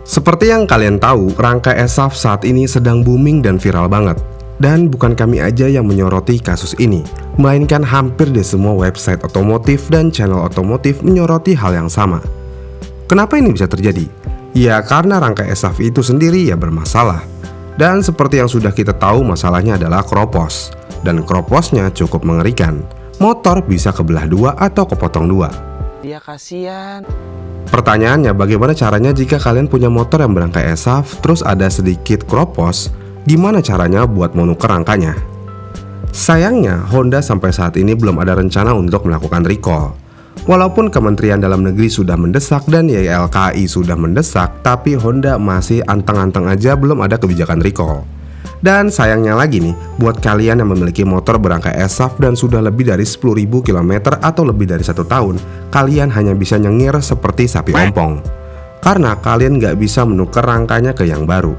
Seperti yang kalian tahu, rangka ESAF saat ini sedang booming dan viral banget. Dan bukan kami aja yang menyoroti kasus ini, melainkan hampir di semua website otomotif dan channel otomotif menyoroti hal yang sama. Kenapa ini bisa terjadi? Ya karena rangka ESAF itu sendiri ya bermasalah. Dan seperti yang sudah kita tahu, masalahnya adalah kropos. Dan kroposnya cukup mengerikan. Motor bisa kebelah dua atau kepotong dua. Ya kasihan. Pertanyaannya, bagaimana caranya jika kalian punya motor yang berangka ESAF terus ada sedikit kropos? Gimana caranya buat menukar rangkanya? Sayangnya, Honda sampai saat ini belum ada rencana untuk melakukan recall. Walaupun Kementerian Dalam Negeri sudah mendesak dan YLKI sudah mendesak, tapi Honda masih anteng-anteng aja belum ada kebijakan recall. Dan sayangnya lagi nih, buat kalian yang memiliki motor berangka ESAF dan sudah lebih dari 10.000 km atau lebih dari 1 tahun, kalian hanya bisa nyengir seperti sapi ompong. Karena kalian nggak bisa menukar rangkanya ke yang baru.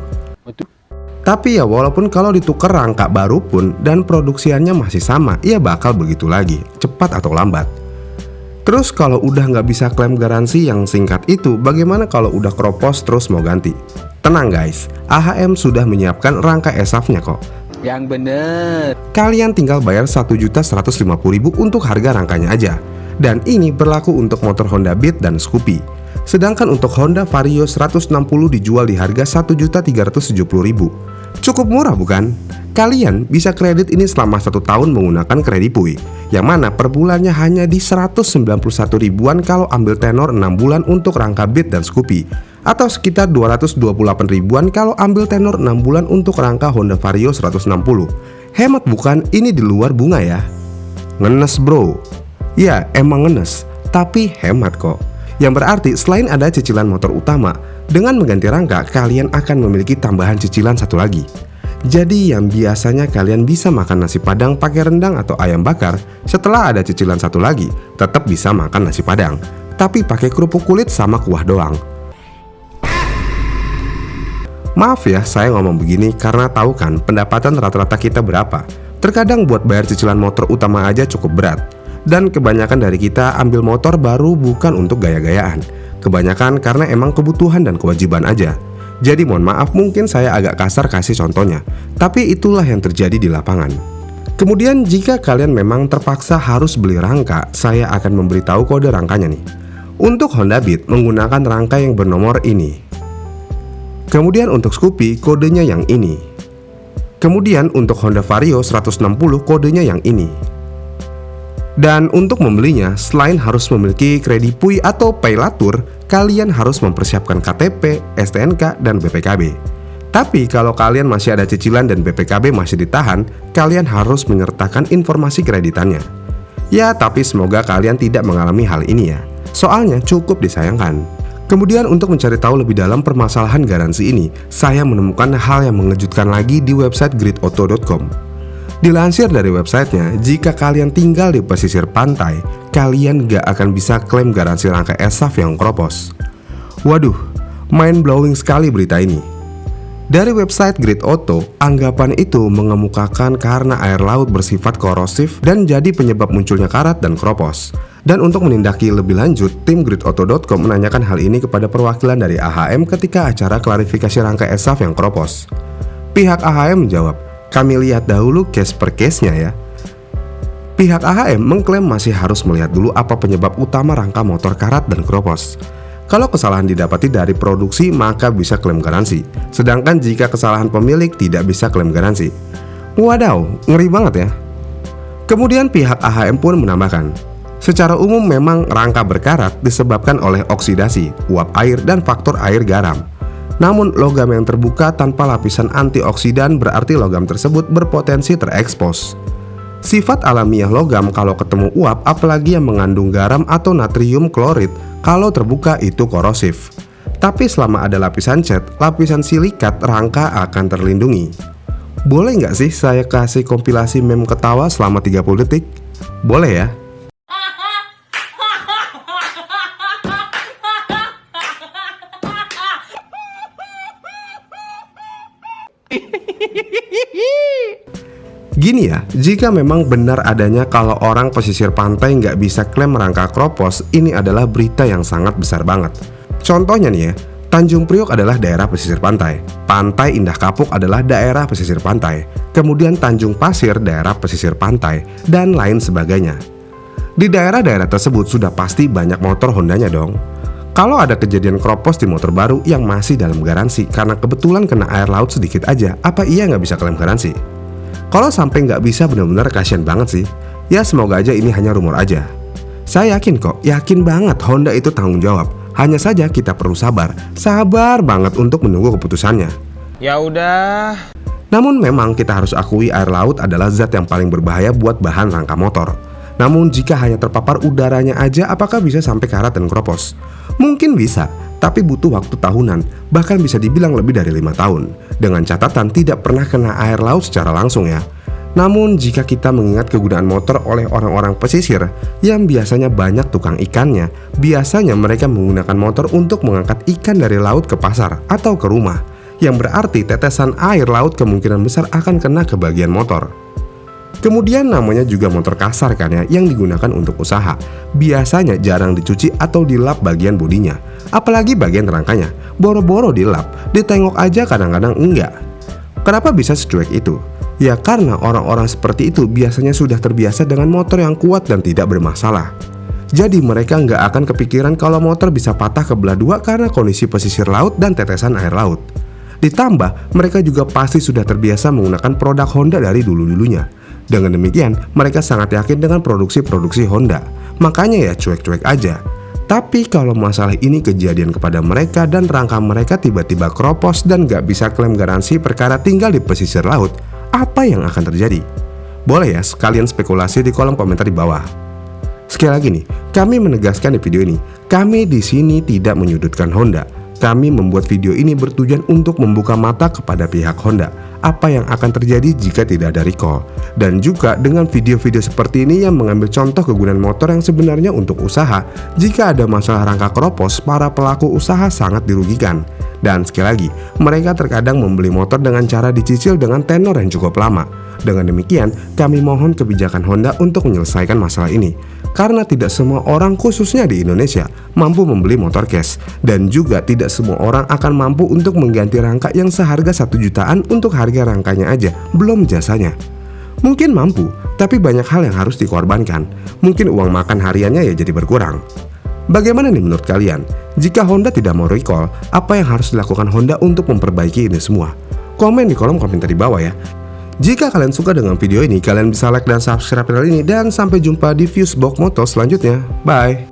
Tapi ya walaupun kalau ditukar rangka baru pun dan produksiannya masih sama, ya bakal begitu lagi, cepat atau lambat. Terus kalau udah nggak bisa klaim garansi yang singkat itu, bagaimana kalau udah kropos terus mau ganti? Tenang guys, AHM sudah menyiapkan rangka ESAF-nya kok. Yang bener. Kalian tinggal bayar 1.150.000 untuk harga rangkanya aja. Dan ini berlaku untuk motor Honda Beat dan Scoopy. Sedangkan untuk Honda Vario 160 dijual di harga 1.370.000. Cukup murah bukan? Kalian bisa kredit ini selama 1 tahun menggunakan Kredipuy, yang mana per bulannya hanya di 191 ribuan kalau ambil tenor 6 bulan untuk rangka Beat dan Scoopy, atau sekitar 228 ribuan kalau ambil tenor 6 bulan untuk rangka Honda Vario 160. Hemat bukan? Ini di luar bunga ya. Ngenes bro. Ya emang ngenes, tapi hemat kok. Yang berarti selain ada cicilan motor utama, dengan mengganti rangka kalian akan memiliki tambahan cicilan satu lagi. Jadi yang biasanya kalian bisa makan nasi padang pakai rendang atau ayam bakar, setelah ada cicilan satu lagi tetap bisa makan nasi padang, tapi pakai kerupuk kulit sama kuah doang. Maaf ya saya ngomong begini karena tahu kan pendapatan rata-rata kita berapa. Terkadang buat bayar cicilan motor utama aja cukup berat. Dan kebanyakan dari kita ambil motor baru bukan untuk gaya-gayaan. Kebanyakan karena emang kebutuhan dan kewajiban aja. Jadi mohon maaf mungkin saya agak kasar kasih contohnya, tapi itulah yang terjadi di lapangan. Kemudian jika kalian memang terpaksa harus beli rangka, saya akan memberitahu kode rangkanya nih. Untuk Honda Beat menggunakan rangka yang bernomor ini. Kemudian untuk Scoopy kodenya yang ini. Kemudian untuk Honda Vario 160 kodenya yang ini. Dan untuk membelinya, selain harus memiliki Kredipuy atau Paylatur, kalian harus mempersiapkan KTP, STNK, dan BPKB. Tapi kalau kalian masih ada cicilan dan BPKB masih ditahan, kalian harus menyertakan informasi kreditannya. Ya, tapi semoga kalian tidak mengalami hal ini ya. Soalnya cukup disayangkan. Kemudian untuk mencari tahu lebih dalam permasalahan garansi ini, saya menemukan hal yang mengejutkan lagi di website gridauto.com. Dilansir dari websitenya, jika kalian tinggal di pesisir pantai, kalian gak akan bisa klaim garansi rangka ESAF yang kropos. Waduh, mind blowing sekali berita ini. Dari website Grid Auto, anggapan itu mengemukakan karena air laut bersifat korosif dan jadi penyebab munculnya karat dan kropos. Dan untuk menindaki lebih lanjut, tim gridauto.com menanyakan hal ini kepada perwakilan dari AHM ketika acara klarifikasi rangka ESAF yang kropos. Pihak AHM menjawab, kami lihat dahulu case per case-nya ya. Pihak AHM mengklaim masih harus melihat dulu apa penyebab utama rangka motor karat dan kropos. Kalau kesalahan didapati dari produksi maka bisa klaim garansi. Sedangkan jika kesalahan pemilik tidak bisa klaim garansi. Wadaw, ngeri banget ya. Kemudian pihak AHM pun menambahkan, secara umum memang rangka berkarat disebabkan oleh oksidasi, uap air dan faktor air garam. Namun logam yang terbuka tanpa lapisan antioksidan berarti logam tersebut berpotensi terekspos. Sifat alamiah logam kalau ketemu uap apalagi yang mengandung garam atau natrium klorid kalau terbuka itu korosif. Tapi selama ada lapisan cat, lapisan silikat rangka akan terlindungi. Boleh nggak sih saya kasih kompilasi meme ketawa selama 30 detik? Boleh ya? Gini ya, jika memang benar adanya kalau orang pesisir pantai nggak bisa klaim rangka kropos, ini adalah berita yang sangat besar banget. Contohnya nih ya, Tanjung Priok adalah daerah pesisir pantai, Pantai Indah Kapuk adalah daerah pesisir pantai, kemudian Tanjung Pasir daerah pesisir pantai, dan lain sebagainya. Di daerah-daerah tersebut sudah pasti banyak motor Hondanya dong. Kalau ada kejadian kropos di motor baru yang masih dalam garansi karena kebetulan kena air laut sedikit aja, apa iya nggak bisa klaim garansi? Kalau sampai nggak bisa benar-benar kasihan banget sih. Ya semoga aja ini hanya rumor aja. Saya yakin kok, yakin banget Honda itu tanggung jawab. Hanya saja kita perlu sabar banget untuk menunggu keputusannya. Ya udah. Namun memang kita harus akui air laut adalah zat yang paling berbahaya buat bahan rangka motor. Namun jika hanya terpapar udaranya aja, apakah bisa sampai karat dan kropos? Mungkin bisa, tapi butuh waktu tahunan, bahkan bisa dibilang lebih dari 5 tahun. Dengan catatan tidak pernah kena air laut secara langsung ya. Namun jika kita mengingat kegunaan motor oleh orang-orang pesisir yang biasanya banyak tukang ikannya, biasanya mereka menggunakan motor untuk mengangkat ikan dari laut ke pasar atau ke rumah, yang berarti tetesan air laut kemungkinan besar akan kena ke bagian motor. Kemudian namanya juga motor kasar kan ya, yang digunakan untuk usaha. Biasanya jarang dicuci atau dilap bagian bodinya, apalagi bagian rangkanya. Boro-boro dilap, ditengok aja kadang-kadang enggak. Kenapa bisa secuek itu? Ya karena orang-orang seperti itu biasanya sudah terbiasa dengan motor yang kuat dan tidak bermasalah. Jadi mereka nggak akan kepikiran kalau motor bisa patah kebelah dua karena kondisi pesisir laut dan tetesan air laut. Ditambah mereka juga pasti sudah terbiasa menggunakan produk Honda dari dulu-dulunya. Dengan demikian mereka sangat yakin dengan produksi Honda. Makanya ya cuek-cuek aja. Tapi kalau masalah ini kejadian kepada mereka dan rangka mereka tiba-tiba kropos dan nggak bisa klaim garansi perkara tinggal di pesisir laut, apa yang akan terjadi? Boleh ya sekalian spekulasi di kolom komentar di bawah. Sekali lagi nih, kami menegaskan di video ini, kami di sini tidak menyudutkan Honda. Kami membuat video ini bertujuan untuk membuka mata kepada pihak Honda apa yang akan terjadi jika tidak ada recall. Dan juga dengan video-video seperti ini yang mengambil contoh kegunaan motor yang sebenarnya untuk usaha. Jika ada masalah rangka kropos, para pelaku usaha sangat dirugikan. Dan sekali lagi, mereka terkadang membeli motor dengan cara dicicil dengan tenor yang cukup lama. Dengan demikian, kami mohon kebijakan Honda untuk menyelesaikan masalah ini. Karena tidak semua orang khususnya di Indonesia mampu membeli motor cash. Dan juga tidak semua orang akan mampu untuk mengganti rangka yang seharga 1 jutaan untuk harga rangkanya aja, belum jasanya. Mungkin mampu, tapi banyak hal yang harus dikorbankan. Mungkin uang makan hariannya ya jadi berkurang. Bagaimana nih menurut kalian? Jika Honda tidak mau recall, apa yang harus dilakukan Honda untuk memperbaiki ini semua? Komen di kolom komentar di bawah ya. Jika kalian suka dengan video ini, kalian bisa like dan subscribe channel ini. Dan sampai jumpa di Fusebox Moto selanjutnya. Bye.